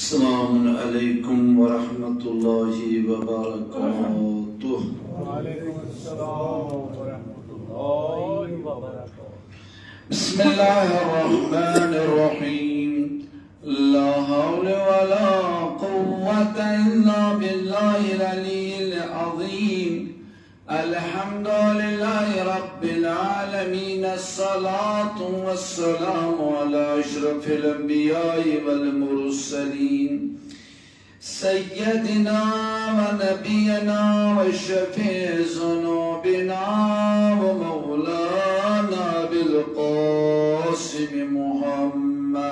السلام علیکم ورحمۃ اللہ وبرکاتہ۔ وعلیکم السلام ورحمۃ اللہ وبرکاتہ۔ بسم اللہ الرحمن الرحیم۔ لا حول ولا قوة الا باللہ العلی العظیم۔ الحمد للہ رب العالمین، الصلاة والسلام علی اشرف الانبیاء والمرسلین، سیدنا و نبینا و شفیع ذنوبنا و مولانا بالقاسم محمد۔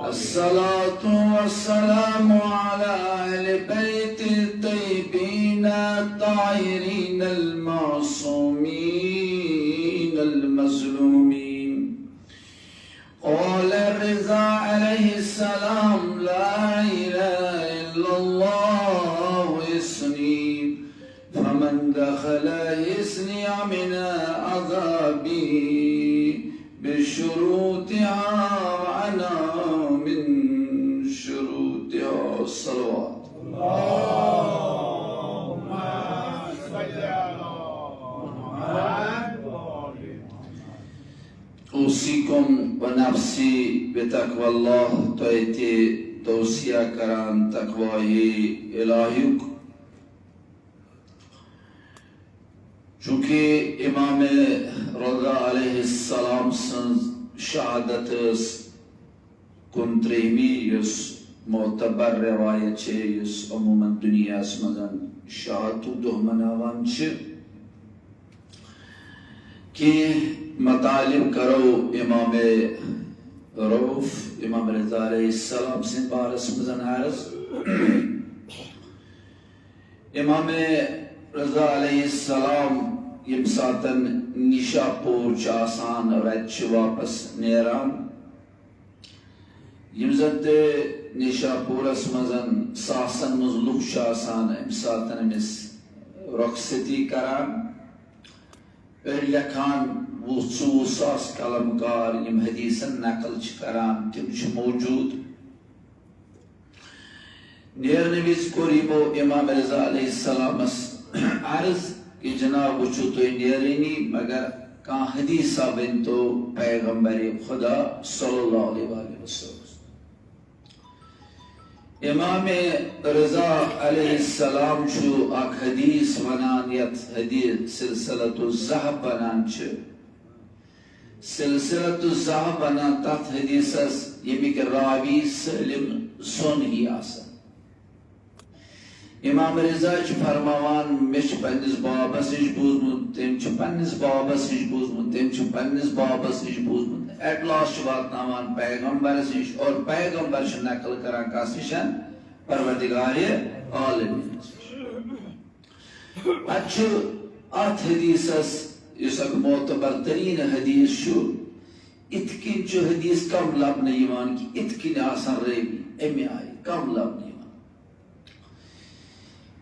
الصلاة والسلام على أهل بيت الطيبين الطاهرين المعصومين المظلومين۔ قال الرضا عليه السلام: لا إله إلا الله حصني، فمن دخل حصني من عذابي بشروطها وأنا من شروطها الصلوات۔ اللهم صل على محمد۔ اوصیکم و نفسی بتقوی اللہ، تویتی توصیہ کران تقوی الہیک۔ چونکہ امام رضا علیہ السلام سن شہادت کن تریمی یس معتبر روایت چھ، یس عموماً دنیا مزن شہادت دہ مناوان چھ، کہ مطالب کرو امام روف امام رضا علیہ السلام سن بارس مزن عرض۔ امام رضا علیہ السلام یم ساتن نشا پور آسان رت واپس نیران، یم زن نشا پورس مزن ساسن مز لوک آسان ام ساتن امس رخصتی کران، لکھان وہ 100,000 قلم کار یم حدیثن نقل کران تم موجود۔ نیرن وز کور یمو امام رضا علیہ السلام عرض کہ جناب وچھو تو نیرینی مگر کان حدیثہ بنتو پیغمبر خدا صلی اللہ علیہ وآلہ وسلم۔ امام رضا علیہ السلام چھو اک حدیث ونان یت حدیث سلسلۃ الذہب ونان چھ، سلسلۃ الذہب ونان تات حدیثس یمیک راوی سلم سن ہی آسا۔ امام رضا چھ فرماوان مش پنس بابس نش بوزمت، تم چھ پنس بابس نش بوزمت، تم چھ پنس بابس نش بوزمت، ایٹ لاسٹ واتناوان پیغمبرس نش، اور پیغمبر چھ نقل کران کس نشن؟ پروردگار عالمین۔ اچھ ات حدیثس اس اک معتبر ترین حدیث چھو، اتکن چھ حدیث کم لبنہ یوان کی اتکن آسان ریبی امی آئی کم لبنہ یوان۔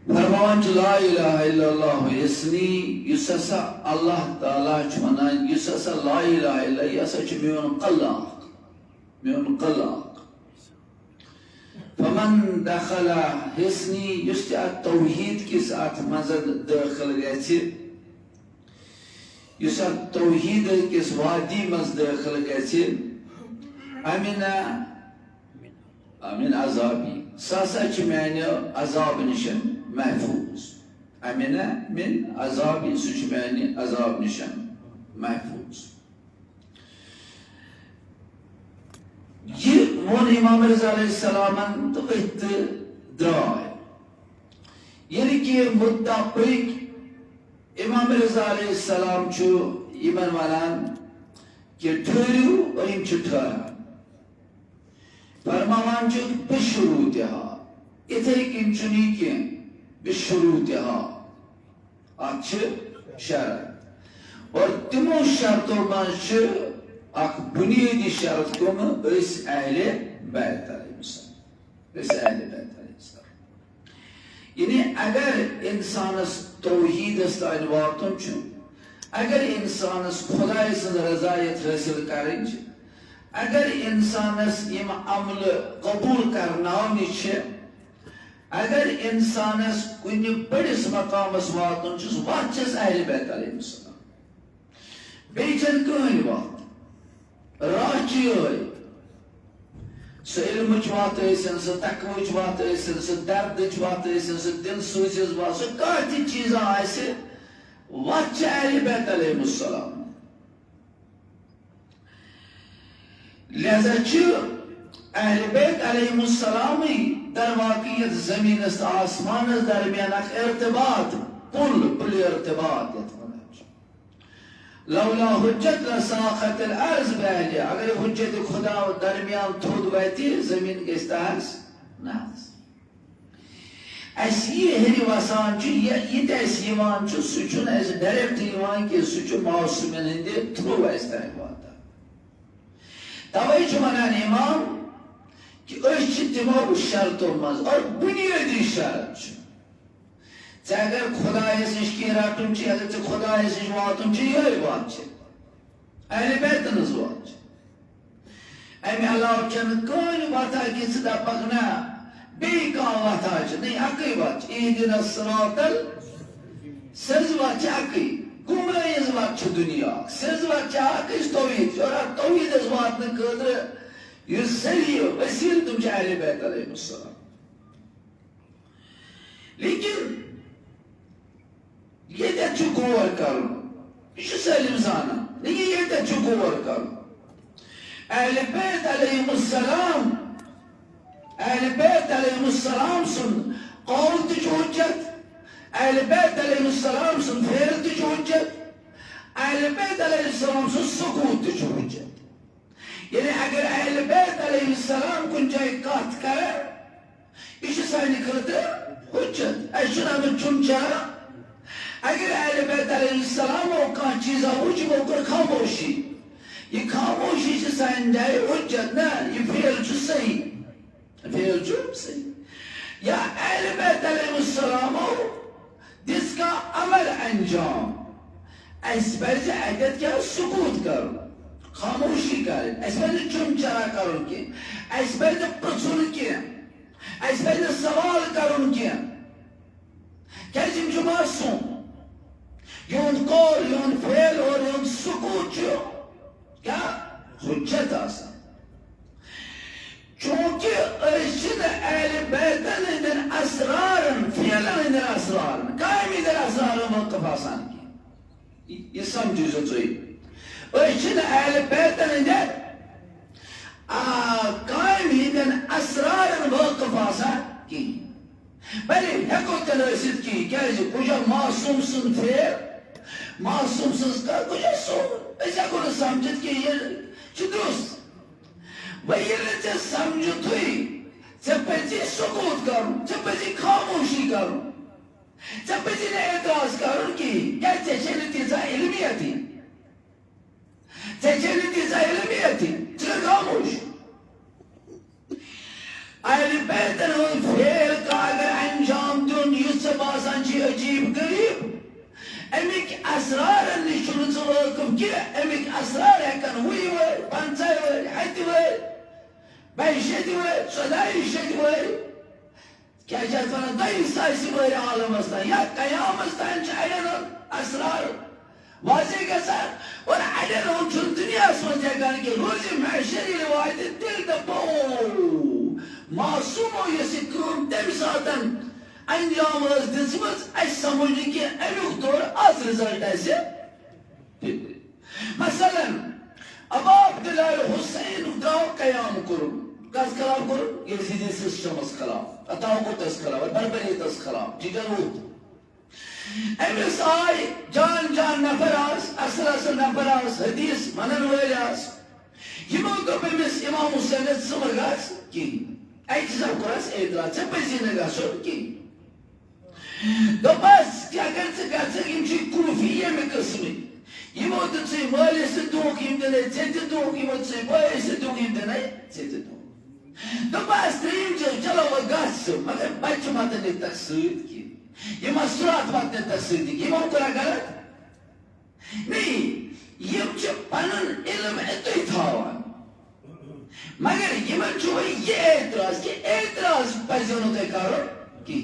فرمان لا الہ الا اللہ اسنی، یس ہسا اللہ تعالیٰ چھ ونان، یس ہسا لا الہ الا یہ ہسا چھ میون قلاق، میون قلاق۔ فمن دخل حسنی، یس تہ توحید کس ات مزد داخل گژھِ، یس ات توحید کس وادی مز داخل گژھِ، امن عذابی، سہ ہسا چھ میانہ عذاب نشن محفوظ۔ امن من عذابی، سہ چھ میانہ عذاب نشن محفوظ۔ یہ وون امام رضا علیہ السلام تو ات درائے، یعنی کہ متفق امام رضا علیہ السلام چھو یمن ونان کہ ٹھہرو اور یم چھ ٹھہران، فرماوان چھ بشروطہا، اتھے کن چنی کی بشروطہا، ات چھ شرط، اور تمو شرطوں من چھ اک بنیادی شرط کم اس اہل بیت علیہ السلام، اس اہل بیت علیہ السلام۔ یعنی اگر انسانس توحید استان واتن چھ، اگر انسانس خدای سن رضایت حاصل کریں اگر انسانس یم عمل قبول کرناونی اگر انسانس کن بڑس مقامس واتن وات اہل بیت علیہ السلام بیچن کہین وات راہ چی سو علمچ وات ٲسِن سو تقوٕچ وات ٲسِن سو دردٕچ وات ٲسِن سو دل سوزِس وات سو کانٛہہ تہِ چیٖزا آسہِ وات چھِ اہل بیت علیہ السلام لہذا چھِ اہل بیت علیہ السلامٕے در واقعیت زمینس تہٕ آسمانس درمیان اکھ ارتباط پُل ارتباط یتھ ونان چھِ لولا حجت لساقت الارض بہلہِ اگر حجت خدا درمیان تھوٚد واتہِ زمین گژھِ تحس نحس اَسہِ یہِ ہیٚرِ وسان چھُ یہِ تہِ اَسہِ یِوان چھُ سُہ چھُنہٕ اَسہِ ڈایریکٹ یِوان کینٛہہ سُہ چھُ موسمن ہٕنٛدِ تھرٛوٗ اَسہِ تام واتان توے چھُ ونان امام کہ أسۍ چھِ تِمو شرطو منٛز اور بُنیٲدی شرط چھُ ژےٚ اگر خدایس نِش کینٛہہ رٹُن چھُ اگر ژےٚ خدایس نِش واتُن چھُ یِہوٚے وات چھِ اہل بیتن ہٕنٛز وات چھِ امہِ علاوٕ چھنہٕ کٕہٕنۍ وتھا کہِ ژٕ دپکھ نہ بیٚیہِ کانٛہہ وتھا چھِ نہ اکٕے وتھ چھِ اہدنا الصراط سٕنٛز وتھ چھِ اکٕے گمرٲہی ہٕنٛز وتھ چھِ دُنیا سٕنٛز وتھ چھِ اکھ أسۍ توحیٖد اور اتھ توحیٖدس واتنہٕ خٲطرٕ یُس ذٔریعہٕ وسیٖلہٕ تِم چھِ اہل بیت علیہ السلام لیکن ییٚتٮ۪تھ چھُ غور کرُن یہِ چھُ سٲلِم زانان لیکن ییٚتٮ۪تھ چھُ غور کرُن اہل بیت علیہ السلام اہل بیت علیہ السلام سُنٛد قول تہِ چھُ حجت اہل بیت علیہ السلام سُنٛد فعل تہِ چھُ حجت اہل بیت علیہ السلام سُنٛد سکوٗت تہِ چھُ حجت یعنی اگر اہل بیت علیہ السلام کُنہِ جایہِ کتھ کرن یہِ چھُ سانہِ خٲطرٕ حجت اَسہِ چھُنہٕ امیُک چھُنہٕ چارہ اگر اہل بیت علیہ السلامو کانٛہہ چیٖزا وٕچھ یِمو کٔر خاموشی یہ خاموشی چھِ سانہِ جایہِ حجت نہ یہِ فعل چھُ صحیح فعل چھُ صحیح یا اہل بیت علیہ السلامو دِژ کانٛہہ عمل انجام اَسہِ پزِ اتٮ۪تھ کیٛاہ سکوٗت کرُن خاموشی کرٕنۍ اَسہِ پزِ نہٕ چُم چرا کرُن کینٛہہ اَسہِ پزِ نہٕ پرٛژھُن کینٛہہ اَسہِ پزِ نہٕ سوال کرُن کینٛہہ کیٛازِ یِم چھِ معصوٗم یِہُنٛد قول یِہُنٛد فعل اور یِہُنٛد سکوٗت چھُ کیٛاہ حجت آسان چوٗنٛکہِ أسۍ چھِنہٕ اہلِ بیتن ہٕنٛدٮ۪ن اسرارن فعلن ہٕنٛدٮ۪ن اسرارن کامہِ ہٕنٛدٮ۪ن اسرارن وٲقف آسان کینٛہہ یہِ سمجھِو سا تُہۍ أسۍ چھِنہٕ اہلِ بیتن ہٕنٛدٮ۪ن کامہِ ہٕنٛدٮ۪ن اسرارن وٲقف آسان کِہیٖنۍ بلے ہٮ۪کو تیٚلہِ ٲسِتھ کِہیٖنۍ کیٛازِ کُجا معصوٗم سُنٛد فعل معصوٗم سٕنٛز کتھ کُجا سوٗن أسۍ ہٮ۪کو نہٕ سمجھِتھ کینٛہہ یہِ چھُ درُست وۄنۍ ییٚلہِ نہٕ ژےٚ سمجھُتھٕے ژےٚ پزی سکوٗت کرُن ژےٚ پزی خاموشی کرُن ژےٚ پزی نہٕ اعتراض کرُن کِہیٖنۍ کیٛازِ ژےٚ چھے نہٕ تیٖژاہ علمِیتٕے ژےٚ چھے نہٕ تیٖژاہ علمِیتٕے ژٕ کر خاموش اہلِ بیتن ہُنٛد فعل کانٛہہ اگر انجام دیُن یُس ژےٚ باسان چھُے عجیٖب غریٖب امِکۍ اسرارن نِش چھُنہٕ ژٕ وٲقف کینٛہہ امِکۍ اسرار ہٮ۪کن 20 ؤری 50 ؤری 100 ؤری 20 ؤری 14 ؤری کیٛاہ چھِ اتھ ونان 200 ؤری عالمس تام یا قیامس تام چھِ اڑٮ۪ن ہُنٛد اسرار واضح گژھان اور اڑٮ۪ن ہُنٛد چھُنہٕ دُنیاہس منٛز ہٮ۪کان کینٛہہ روزِ محشر ییٚلہِ واتہِ تیٚلہِ دپو معصوٗمو یۄس یہِ کٲم تمہِ ساتن انجام ٲس دِژمٕژ اَسہِ سمجھ نہٕ کینٛہہ امیُک توٚر از رِزلٹ اَسہِ مثلاً ابا عبداللہ حُسینُک درٛاو قیام کوٚرُن کس خلاف کوٚرُن یزیٖدی سسٹمس خلاف طاغوٗتس خلاف بربریتس خلاف ٹھیٖک حظ روٗد أمِس آے جان جان نفر آس اصل اصل نفر آس حدیث ونن وٲلۍ آس یِمو دوٚپ أمِس امام حُسینس ژٕ مہ گژھ کِہیٖنۍ اکہِ حساب کوٚرس اعتراض ژےٚ پزی نہٕ گژھُن کِہیٖنۍ دوٚپمس کہِ اگر ژٕ گژھکھ یِم چھِ کوٗفی ییٚمہِ قٕسمٕکۍ یِمو دِژٕے مٲلِس تہِ دھوکہٕ یِم دِنَے ژےٚ تہِ دھوکہٕ یِمو دِژٕے بٲیِس تہِ دھوکہٕ یِم دِنَے ژےٚ تہِ دھوکہٕ دوٚپمس ترٛیٚیِم چیٖز چلو وۄنۍ گژھ ژٕ مگر بچہِ متہٕ نِتَکھ سۭتۍ کینٛہہ یِم اسرات متہٕ نِتَکھ سۭتی یِمو کوٚرا غلط نہیں یہ پنن علم اتوی تھاوان مگر یمن یہ اعتراض کہ اعتراض پزیو نو تہ کرو کی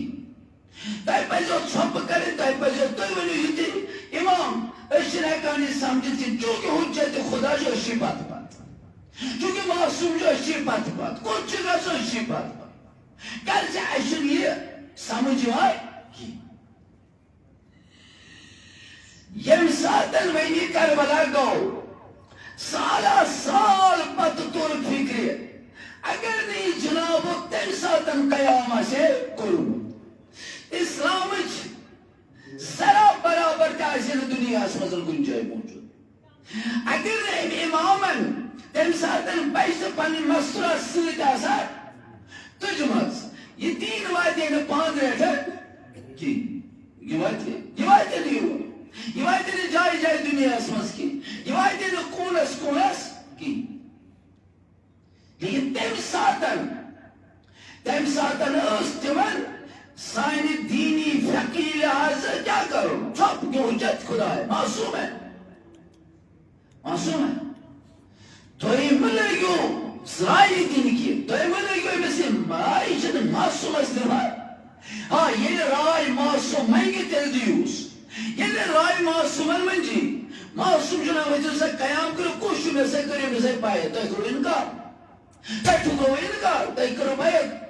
تہ پزیو ژھوپ کریں تہ پزیو تھی ونو یہ امام اشن ہیکان یہ سمجھت کہ چونکہ حجت خدا جو اشی پت پت چونکہ معصوم جو اشی پت پت کچھ گھو اشی پت پت کل سے اشن یہ سمجھ آئے کی یم ساتن وینی کربلا گو سالہ سال پت تور فکر اگر نہیں جناب تم ساتن قیام سے کرو اسلام ذرا برابر کا دنیا مزل کن جائے موجود اگر امامن تم ساتن پیش پن مستورہ ست آسان تجمز یہ 3 وعدے نے 5 ریٹر کی یہ وعدے نہیں ہوا یہ وعدے نے جائے جائے دنیا مز کی یہ وعدے نے کونس کی لیکن تم ساتن اس تمن سائن دینی فقی لحاظ کیا کرو چھپ کی حجت خدا ہے معصوم ہے تو یہ ملگیو سرائی دین کی تو یہ ملگیو مثل مرائی جن معصوم استعمال ہاں یہ رائے معصوم مہنگی تیرے دیوس یہ رائے معصوم منجی معصوم جنا وجہ سے قیام کرو کوشش میں سے کرے میں سے پائے تو کرو انکار تو کرو بیعت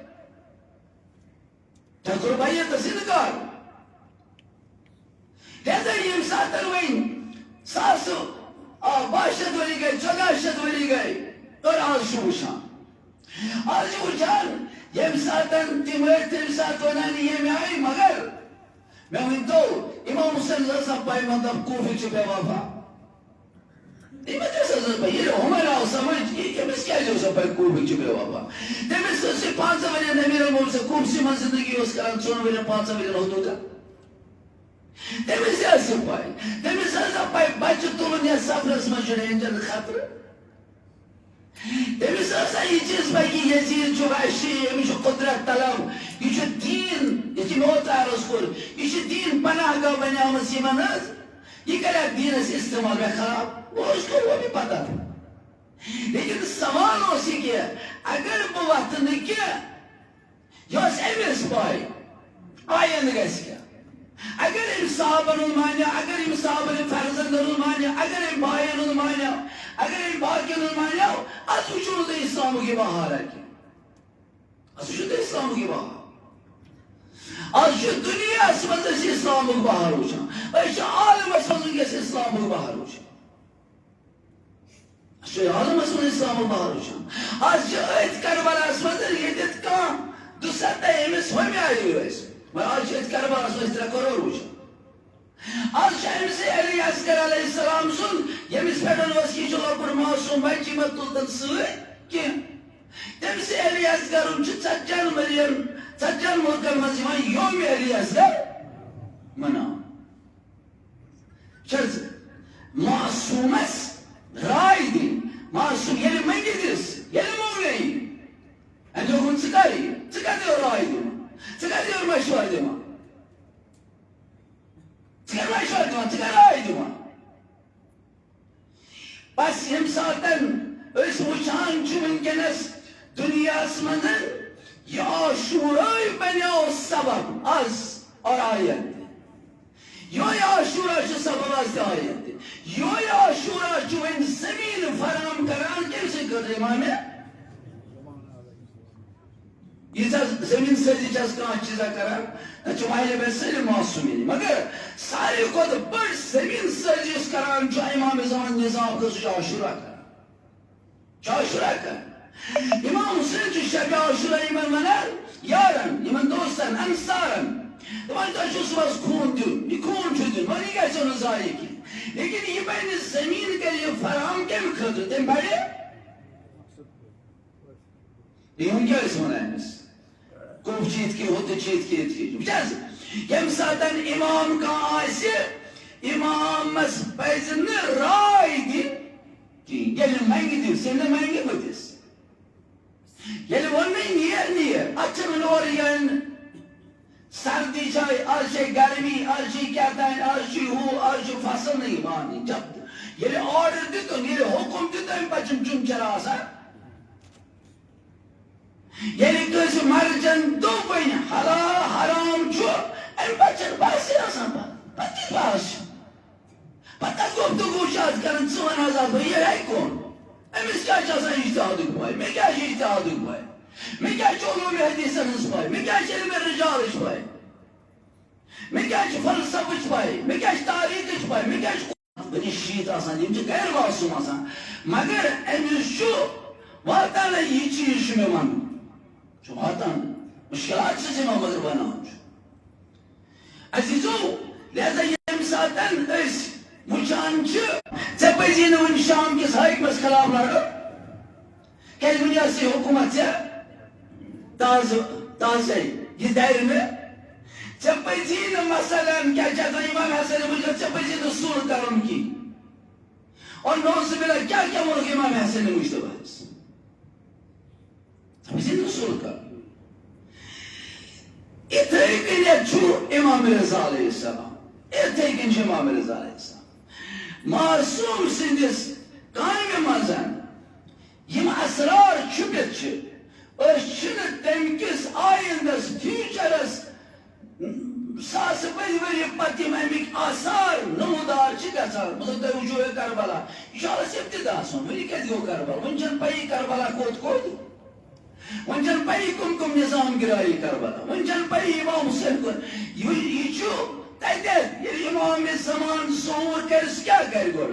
تکر بیعت انکار لہذا یہ ساتن وین ساسو 12 وری گئے 14 وری گئے اور آج وچان یم ساتن تم سات ونانی یہ میں آئی مگر میں ہوئی تو امام حسین صاحب پائی مطلب کوفی چھپے وفا یہ میں جیسا صاحب پائی یہ ہمارا سمجھ یہ مس کیا جو صاحب پائی کوفی چھپے وفا تمہیں سے 5 وری نمیر مول سے کوف سی من زندگی اس کران 4 وری 5 وری ہوتو گا تمہیں سے ایسے پائی تمہیں سے صاحب پائی بچ تولن یا سفرس میں جنہیں انجل خطر تمہیں سے صاحب یہ چیز پائی کہ یزید جو وحشی یہ جو قدرت طلب یہ جو دین یہ جو موت عرض کر یہ جو دین پناہ گا بنی آمد سیمان یہ کرے دین اس استعمال میں خراب وہ اس کو وہ بھی پتا تھا لیکن سوال ہو سی کیا اگر وہ وقت نے کیا یہ اس ایمیس پائی آئین گیس کیا اگر ام صحابن المانیا اگر ام صحابن فرزند المانیا اگر ام بائین المانیا اگر ام باقین المانیا از وچون دے اسلامو کی بہار ہے کیا از وچون دے اسلامو کی بہار از جو دنیا اس وقت سے اسلامو کی بہار ہو جا از جو عالم اس وقت سے اسلامو کی بہار ہو جا از جو عالم اس وقت اسلامو کی بہار ہو جا از جو ایت کربلا اس وقت یہ دیت کام دو ستا ایمس ہوئی آئی ہوئی ہے میں آج ایت کربلا اس وقت اس کرور ہو جا آج شاہم سے علی عسکر علیہ السلام سن یہ مس پیڈن واسکی جو لوگ پر معصوم بچی مطلطن سوئے کیا تم سے علی عسکر ان چھت سجن مریم سجن مرکل مزیمان یوم علی عسکر منا شرز معصوم اس رائی دی معصوم یلی منگی دیس یلی مولی انجو کن سکاری اور رائی دی سکاری اور مشوار دی ماں سکر مشوار دی ماں سکر رائی دی ماں بس یم ساتن اس وچان چون کنس دنیا اسمندن یا عاشورائی بنیاو سبب از اور آیت یا عاشورا چو سبب از آیت یا عاشورا چو ان زمین فرام کران کیسے کر امام ہے یہ زمین سرزی چاس کان چیزا کران چو ماہلے بے سر معصومین مگر سارے خود بڑ زمین سرزی اس کران چو امام زمان نظام کسو چو عاشورا کران چو عاشورا کران امام حسین چو شب عاشورا ایمن منر یارن ایمن دوستن انصارن دمان تا چو سواز کون دون یہ کون چو دون مانی گئی چو نظاری کی لیکن یہ بین زمین کے لیے فراہم کم کرد تم بڑے یہ ہوں کیا اس منائنس کوف چیت کی ہوتے چیت کی بچاز یم ساتن امام کا آئیسی امام مس پیزن رائی دی کی یلی مہنگی دی سینے مہنگی بدیس یلی ون میں نیر اچھا من اور یعن سردی چاہے آج گرمی آج کہتا ہے آج فصل نہیں مانی جب یہ آرڈر دیتو یہ حکم دیتو ان بچن چون چرا آسا یہ کسی مرجن دو بین حرام چھو ان بچن باسی آسا پتی باش پتا گفتگو شاید کرن 4000 بھئی یہ ہے کون امس کیا چاہتا اجتہاد بھائی میں کیا اجتہاد بھائی میں کیا چولو میں حدیثن اس بھائی میں کیا علم رجال اس بھائی میں کیا فلسفہ اس بھائی میں کیا تاریخ اس بھائی میں کیا بنی شیط آسان یہ غیر معصوم آسان مگر امس شو واتان یہ چیز میں ون جو واتان مشکلات سے میں مگر بناؤں عزیزو لہذا یہ امساتن اس وچان ژے پزی نہٕ وۄنۍ شام کِس حٲکمس خلاف لڑو کیازِ وٕنہِ ٲسٕے حکوٗمت ژےٚ تازَے یہِ دَرِ نہٕ ژےٚ پزی نہٕ مثلاً کیٛاہ چھِ آسان اِمام حسن مُجتہد ژےٚ پزی نہٕ سُل کَرُن کینٛہہ اور نوز بِلا کیٛاہ ووٚنُکھ اِمام حسن مُجتباہس ژےٚ پزی نہٕ سُل کَرُن یِتھَے کٔنٮ۪تھ چھُ اِمام رضا علیہ السلام یِتھَے کٔنۍ چھُ اِمام رضا علیہ السلام معصوم سندس کامہ مزن یم اسرار چھپت تم کس آئندس فیوچرس ساس بری وری پتہ امک آثار نمودار گھان مطلب تھی وچو کربلا یہ ابتدا سن ون کت گو کربلا ون چھ پی کربلا کوت ون چھ پی کم کم نظام گرائی کربلا ون چھ پی امام حسین یہ تتہ امام زمان سور کر کیا کر گوڑ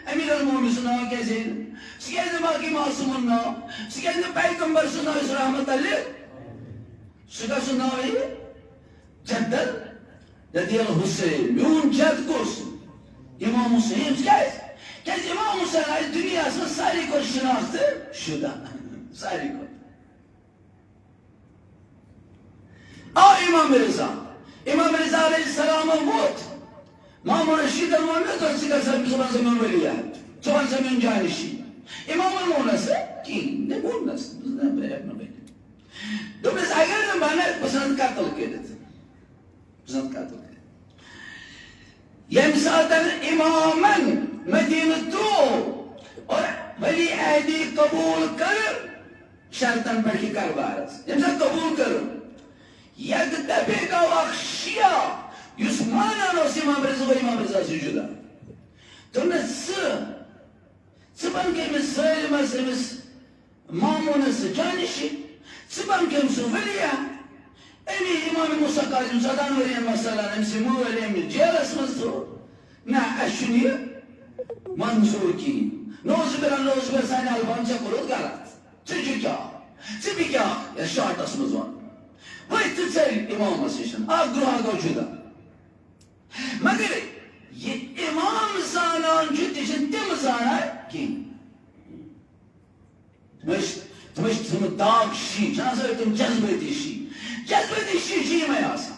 امیر المومن سن ناو کیازِ سہ باقی معصومن ناو سہ پیغمبر سن ناو رحمت اللہ سہ سن ناو جدل رضی الحسین میون جد کس امام حسین کیازِ امام حسین آئی دنیا من ساری کو شناخت شدہ ساری کو امام رضا علیہ السلام موت مامون رشید المومن تو سکر زبان زمین ولیات زبان زمین جانشی امام المونس کین نے مونس دوبس اگر نہ بنا پسند قتل کردت پسند قتل کرد یم ساتن امامن مدینہ تو اور ولی عہدی قبول کر شرطن پر کی کاربارس یم سات قبول کر یک دفعہ کا وقت شیعہ یس مانان اس امام رضا سے جدا تو نہ سبن کے امس سالمس امس مامونس جانشی سبن کے امس ولیا امی امام موسیٰ قاضم صدان ورین مثلا امس مولی امس جیلس مزدو نا اشنی منظور کی نوز بر سانی البان سے کرود غلط چجو کیا چبی کیا یا شارٹ اس مزوان وہی تیسری امام مسیشن آگ گروہ گو جدا مگر یہ امام زانان جو تیشن تم زانان کی تم داغ شی چنان سوئی تم جذبتی شی جی میں آسا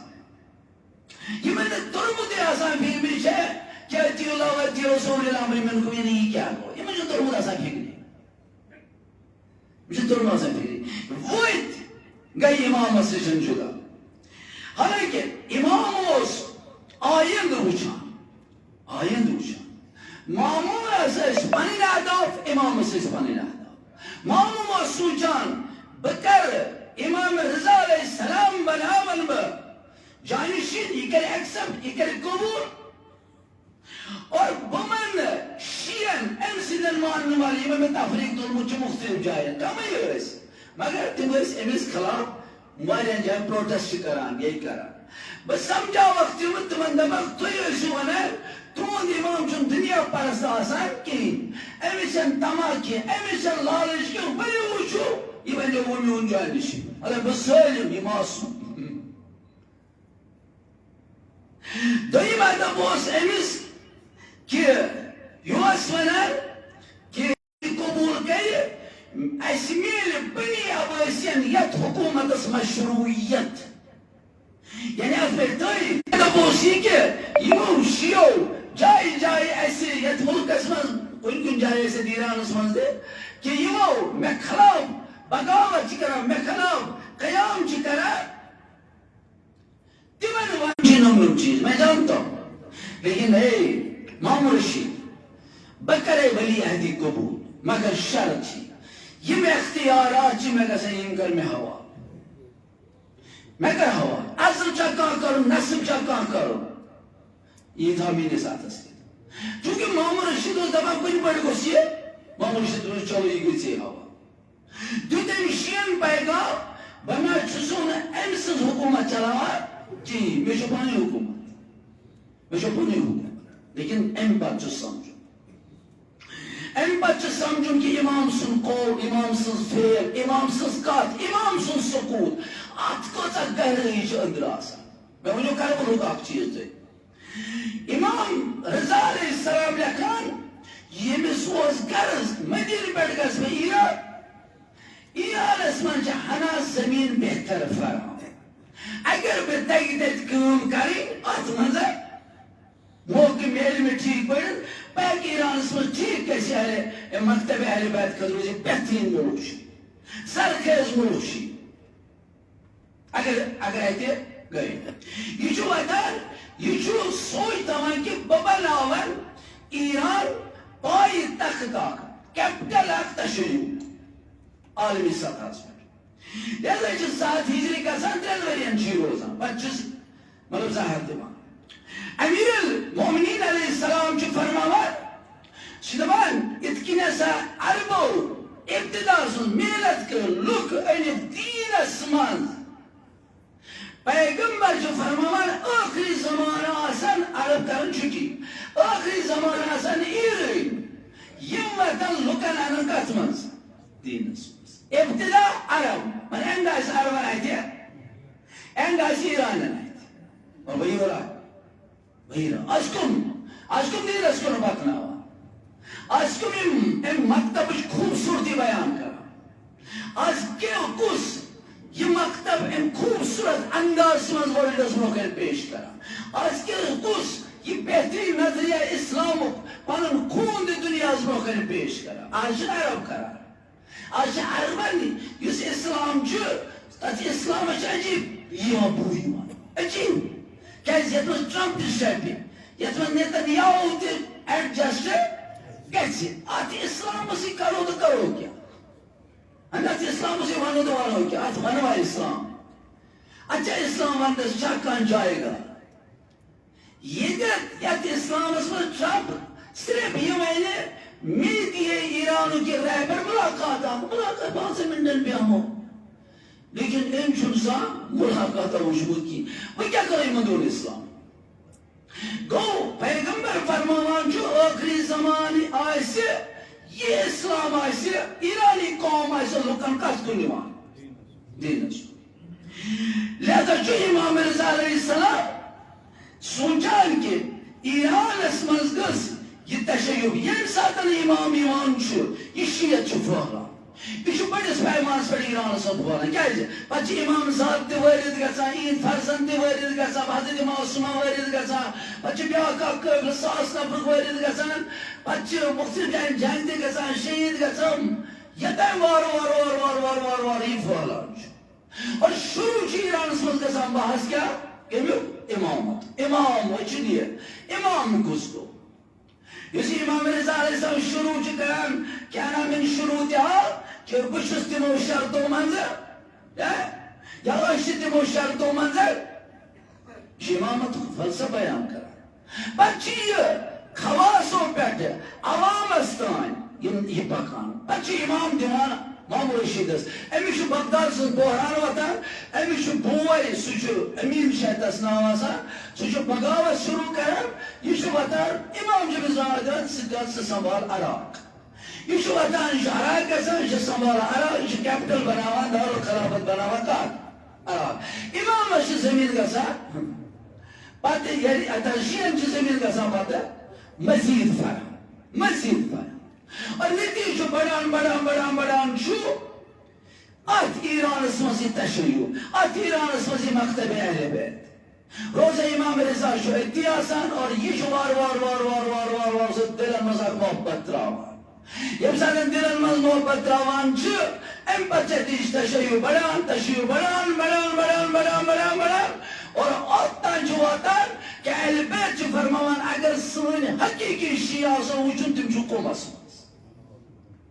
یہ میں نے ترمتی آسان پھر بھی چھے کیا تیو اللہ و تیو رسول اللہ عمری من کو یہ نہیں کیا ہو یہ مجھے ترمت آسان پھر مجھے ترمت آسان پھر وہی گئی امام مسیشن جدا حالانکہ امام اس آیند وچھان مامون اساس پنن اهداف امام اساس پنن اهداف مامون سوچان بکر امام رضا علیہ السلام بناون ب جانشین یہ ایکسپٹ یہ قبول اور بمن شیعن امسدن مانن والی امام تفریق دولمچ مختلف جائیں کم اس مگر تم اس امس خلاف واریاں جائیں پروٹیسٹ کران یہ کران بس سمجھا وقت تمن دمک تھی ونان تہد امام چھ دنیا پرست آسان کہین امس تما کی امس لالچ کی بری وچو یہ ونو وہ میون جانشی اللہ بس سالم یہ معصوم دویم ادب اس امس کہ یہ ونان کہ قبول کر اس میل بنی عباسین یت حکومت مشروعیت یعنی از بہتری دبوسی کہ یہ شیعو جائے ایسے یت ملک اسمن کن جائے ایسے دیران اسمن دے کہ یہ میں خلاف بغاوت چکرا میں خلاف قیام چکرا نم چیز میں جانتا ہوں، لیکن اے مامور رشید بکرے ولی عہدی قبول مگر شرط چی یم اختیارات چی میں گسن کر میں ہوا میں کر ہوا اصل چا کان کرو نصب چا کان کرو یہ تھا میرے ساتھ اسے چونکہ مامور رشید اس دفعہ کچھ بڑھ گوشی ہے مامور رشید اس چلو یہ گئی سے ہوا جو تین شین پائے گا بنا چسون امسز حکومت چلاوا جی میں شو پانی حکومت میں شو پانی حکومت لیکن ام بات جو سمجھو ام بات جو سمجھو کہ امام سن قول امام سن فیل امام سن قات امام سن سکوت آت کو تا گہرہی جو اندر آسا میں وہ جو کرو لوگ آپ چیز دے امام رضا علیہ السلام لکھان یہ میں سوز گرز مدیر بیٹھ گز میں ایران اسمان چا ہنا زمین بہتر فرام اگر بے تگیدت کام کریں آت منظر موقع میل میں ٹھیک پڑھن پیک ایران اسمان ٹھیک کیسے ہے مکتب اہل بیت قدروزی بہترین ملوک شی سرخیز ملوک شی اگر ایتے گئے یہ جو ادار یہ جو سوچ تمام کہ ببناون ایران پائی تخت آکا کیپٹل آکتا شریف عالمی سطح پر لہذا جو ساتھ ہجری کا سنترین ورین چی روزان بچس مطلب ظاہر دیوان امیر المومنین علیہ السلام چو فرماوار شدبان اتکین سا عربو ابتدا سن میلت کر لک این دین اسمان پیغمبر جو فرماوار آخری زمان آسان عرب کرن چکی آخری زمان آسان ایرین یم وطن لکن انن کتمنز دین اسمان ابتدا عرب من انگاز عرب آئیتیا انگاز ایران آئیت اور وہی ہو رہا وہی رہا اشکم دیر اشکم باتنا ہوا اشکم ام مکتب خوبصورتی بیان کرا اشکم کس یہ مکتب ام خوبصورت انداز من ورلڈس موقع پیش کرا اشکم کس یہ بہترین نظریہ اسلام پانن خون دی دنیا از موقع پیش کرا آج عرب کرا آج عربانی یس اسلام چھو تاچ اسلام اچھ عجیب یہ بوئی مان عجیب کیس یتمن ٹرمپ تی شایپی یتمن نیتنیاہو تی ایڈجسٹ کیسی آتی اسلام اسی کرو تو کرو کیا آتی اسلام اسی وانو تو وانو کیا آتی منوا اسلام اچھا اسلام وانو چاکان جائے گا یہ دیت یاتی اسلام اس پر ٹرمپ صرف یہ مہینے میڈیا ایرانو کے رہبر ملاقات بہت سے منڈن پہ ہم ہو لیکن ان شمسا ملاقات وجود کی وہ کیا کریں مدور اسلام گو پیغمبر فرماوان جو آخری زمانی آئے سے یہ اسلام آئے سے ایرانی قوم آئے سے لکن کس کو نیوان دین اسلام لہذا جو امام رضا علیہ السلام سوچان کے ایران اسمز گس یہ تشیب یہ ساتن امام ایمان چھو یہ شیعت چھو فہلا یہ چھو بڑیس پیمانس پر ایران سب فہلا کیا ہے بچی امام ذات دے ویرد گسا این فرزند دے ویرد گسا حضرت معصومہ ویرد گسا بچی بیاکا قبل ساس نفرق ویرد گسا بچی مختلف جائن جنگ دے گسا شہید گسا یہ تیم وار یہ فہلا اور شروع چی ایران سب گسا بحث کیا امامت امام وچی دیئے امام گزدو یسی امام رضا علیہ السلام شروع چکران کیا نام ان شروعتها کہ بشت تمو شرطو منظر یا اشت تمو شرطو منظر امامت فلسفہ بیان کرا بچی خواسوں پیٹھے عوام استان یہ پکان بچی امام دیوانا مامور رشیدس امیشو بغداد سن بحران وطن امیشو بوئی سوچو امیر شہدس نوازا سوچو بغاوت شروع کرن یہ شو وطن امام جو بزرادن سداد سے سنبھال عراق یہ شو وطن جو عراق کسا جو سنبھال عراق جو کیپٹل بناوان دار و خلافت بناوان کار عراق امام اشی زمین کسا پاتے یعنی اترشین جو زمین کسا پاتے مزید فرم اور نتیجہ بڑان چھو آت ایران اسمسی تشریع آت ایران اسمسی مکتب اہل بیت روز امام رضا شو اتیاسان اور یہ شو وار سے دلن مزاق محبت راوان یہ بسادن دلن مز محبت راوان چھو ام بچے تیش تشریع بڑان اور اوتان چھ واتان کہ اہل بیت چھ فرماوان اگر سن حقیقی شیعہ آسان وچھن تم چھ قومس مز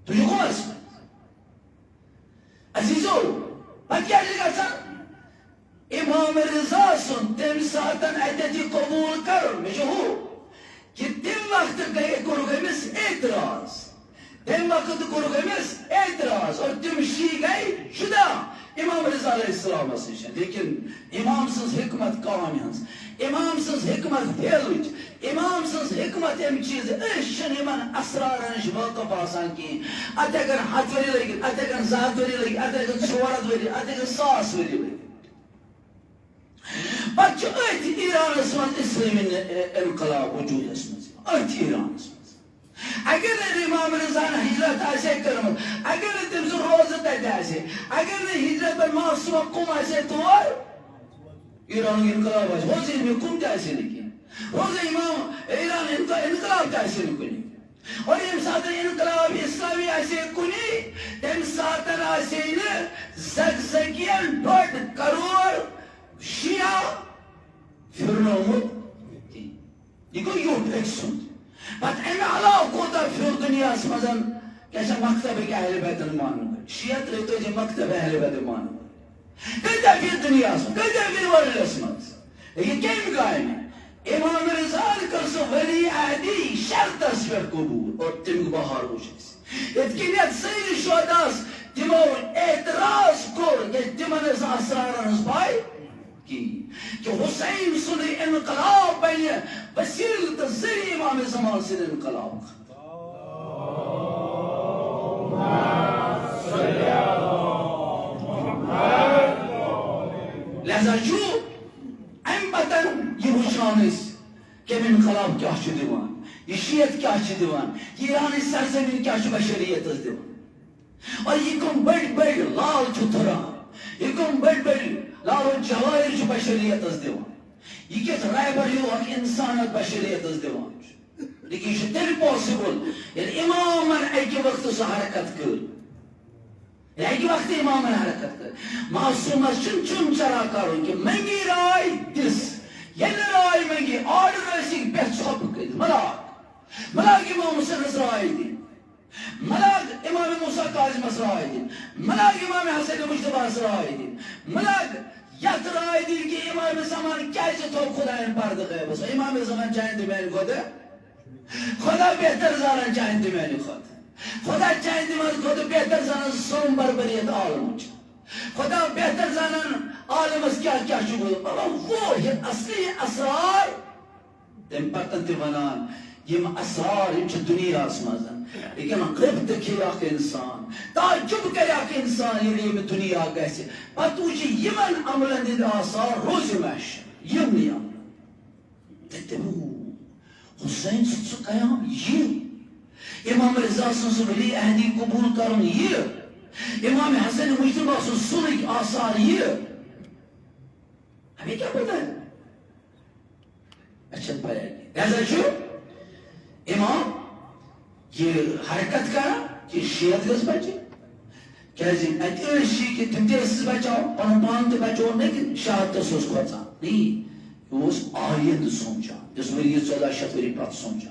تم چھ قومس مز عزیزو پتہ کیا چھ گژھان امام رضا سن تم ساتن اتت یہ قبول کرن مے چھ ہو کہ تم وقت گئے کورک امس اعتراض تم وقت کورک امس اعتراض اور تم شیعہ گئے جدا امام رضا علیہ السلام نشن لیکن امام سن حکمت کام ہنس امام سن حکمت پھیلچ امام سن حکمت ام چیز اشن امن اسرار نش واقف آسان کی ات اگر 7 وری لگی ات اگر 7 وری لگی ات اگر 14 وری ات اگر 100 وری لگی بچہ ات ایران من اسلامی انقلاب وجود اسمز ات ایران اگر امام رضا ہجرت آسے کرمت اگر تم سن روزہ تتہ آسے اگر ہجرت پر معصوم قوم آسے تور ایران انقلاب آسے روزہ میں قوم تہ آسے لیکن روزہ امام ایران انقلاب تہ آسے کنی اور یم ساتن انقلاب اسلامی آسے کنی تم ساتن آسے زگزگین 1.5 کروڑ شیعہ پھرنومت یہ گو یوٹ ایک سن پتہ امہ علاوہ کوتا پھر دنیا مزن کیسا مکتب کہ اہل بیت مان شیعہ تریتو جی مکتب اہل بیت مان کتا پھر دنیا کتا پھر ورلس مز یہ کیم قائم ہے امام رضا کر سو ولی عہدی شرطس پر قبول اور تم بہار وچس اتکنیت سید شہداس تمو اعتراض کور کہ تمن اسرارن پائی کی کہ حسین سن انقلاب بین وسیلت ذریع امام زمان سن انقلاب لہذا جو ام پتن یہ وچانس کہ انقلاب کیا چھ دیوان یہ شیعت کیا چھ دیوان یہ ایرانی سرزمین کیا چھ بشریت دیوان اور یہ کم بڑ بڑ لال چھ تھران یہ کم بڑ بڑ لال جواہر چھ بشریت دیوان یہ کت رائے بر یو اک انسانت بشریت دیوان لیکن یہ تیل پاسبل یعنی امامن ایک وقت سو حرکت کر ایک وقت امامن حرکت کر معصوم چن چن چرا کرو کہ منگی رائے دس ین رائے منگی آرڈر رسی بیت چھپ کر ملاک امام حسین رائے دی ملاک امام موسیٰ کاظم رائے دی ملاک امام حسین مجتبہ رائے دی ملاک یت رائے دی کہ امام زمان کیسے تو خدا ان پرد غیب اس امام زمان چاہیں دی میں نے خدا بہتر زانن چاہیں دی میں نے خدا چاہیں دی میں خدا بہتر زانن سوم بربریت عالم خدا بہتر زانن عالم اس کیا کیا شکل وہ اصلی اسرار تم پتن تی ونان یم اسرار یم چھ دنیا اسمازن لیکن غبت کیا کہ انسان تعجب کریا کہ انسان یہ یم دنیا گیسے پتو چھ یمن عملن دید آثار روز محشر یم نی عملن تتبو حسین سو قیام یہ امام رضا سو ولی عہدی قبول کرن یہ امام حسن مجتبہ سو سنک آثار یہ ہمیں کیا پتا ہے اچھا پایا گیا ایسا چھو امام یہ حرکت کرا کہ شیعت گز بچے کیا زین اتر شیعہ کہ تم تیسز بچاؤ پانپان تے بچاؤ لیکن شاہد تسوس کھوچا نہیں یہ اس آیت سونچا جس وری یہ 1400 وری پات سونچا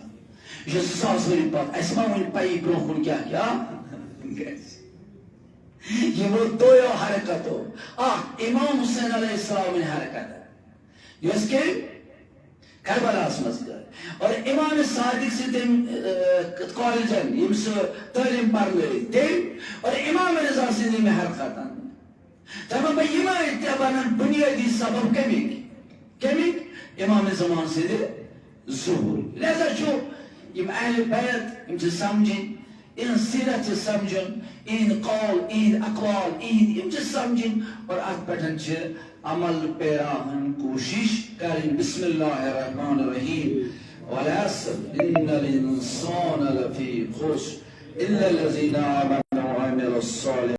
یہ 1000 وری پات اسما وری پائی بروخون کیا یہ وہ دو حرکت ہو امام حسین علیہ السلام نے حرکت ہے یہ اس کے کربلا مسجد اور امام صادق سے تم کالجن یم سے تعلیم پڑھنے تم اور امام رضا سے میں حرکت تمام یما اتبانن بنیادی سبب کمیک امام زمان سے ظہور لہذا چھو یم اہل بیت یم سے سمجھیں ان سیرت سے سمجھن ان قول ان اقوال ان یم سے سمجھن اور ات پٹھن چھ عمل پیراہن کوشش کریں بسم اللہ الرحمن الرحیم والعصر ان الانسان لفی خسر الا الذین آمنوا وعملوا الصالحات